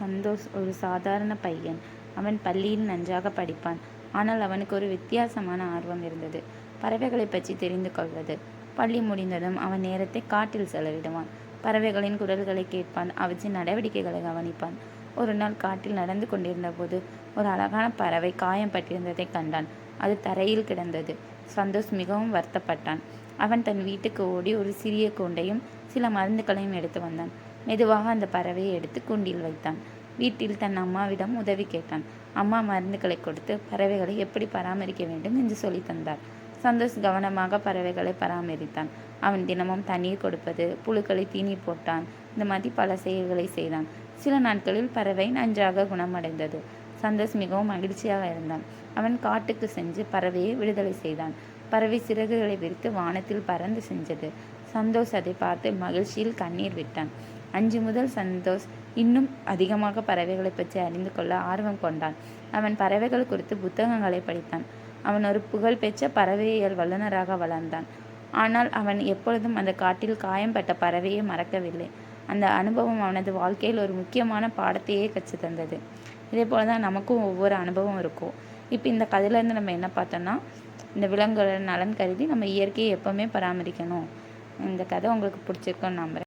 சந்தோஷ் ஒரு சாதாரண பையன். அவன் பள்ளியில் நன்றாக படிப்பான். ஆனால் அவனுக்கு ஒரு வித்தியாசமான ஆர்வம் இருந்தது. பறவைகளைப் பற்றி தெரிந்து கொள்வது. பள்ளி முடிந்ததும் அவன் நேரத்தை காட்டில் செலவிடுவான். பறவைகளின் குரல்களை கேட்பான். அவற்றின் நடவடிக்கைகளை கவனிப்பான். ஒரு நாள் காட்டில் நடந்து கொண்டிருந்த போது ஒரு அழகான பறவை காயம் பட்டிருந்ததை கண்டான். அது தரையில் கிடந்தது. சந்தோஷ் மிகவும் வருத்தப்பட்டான். அவன் தன் வீட்டுக்கு ஓடி ஒரு சிறிய கூண்டையும் சில மருந்துகளையும் எடுத்து வந்தான். மெதுவாக அந்த பறவையை எடுத்து கூண்டில் வைத்தான். வீட்டில் தன் அம்மாவிடம் உதவி கேட்டான். அம்மா மருந்துகளை கொடுத்து பறவைகளை எப்படி பராமரிக்க வேண்டும் என்று சொல்லி தந்தார். சந்தோஷ் கவனமாக பறவைகளை பராமரித்தான். அவன் தினமும் தண்ணீர் கொடுப்பது, புழுக்களை தீனி போட்டான். இந்த மாதிரி பல செயல்களை செய்தான். சில நாட்களில் பறவை நன்றாக குணமடைந்தது. சந்தோஷ் மிகவும் மகிழ்ச்சியாக இருந்தான். அவன் காட்டுக்கு சென்று பறவையை விடுதலை செய்தான். பறவை சிறகுகளை விரித்து வானத்தில் பறந்து சென்றது. சந்தோஷ் அதை பார்த்து மகிழ்ச்சியில் கண்ணீர் விட்டான். அன்று முதல் சந்தோஷ் இன்னும் அதிகமாக பறவைகளை பற்றி அறிந்து கொள்ள ஆர்வம் கொண்டான். அவன் பறவைகள் குறித்து புத்தகங்களை படித்தான். அவன் ஒரு புகழ்பெற்ற பறவையியல் வல்லுநராக வளர்ந்தான். ஆனால் அவன் எப்பொழுதும் அந்த காட்டில் காயம்பட்ட பறவையை மறக்கவில்லை. அந்த அனுபவம் அவனது வாழ்க்கையில் ஒரு முக்கியமான பாடத்தையே கற்றுத் தந்தது. இதே போல தான் நமக்கும் ஒவ்வொரு அனுபவம் இருக்கும். இப்போ இந்த கதையிலேருந்து நம்ம என்ன பார்த்தோம்னா, இந்த விலங்குகள் நலன் கருதி நம்ம இயற்கையை எப்போவுமே பராமரிக்கணும். இந்த கதை உங்களுக்கு பிடிச்சிருக்குன்னு நம்புகிறேன்.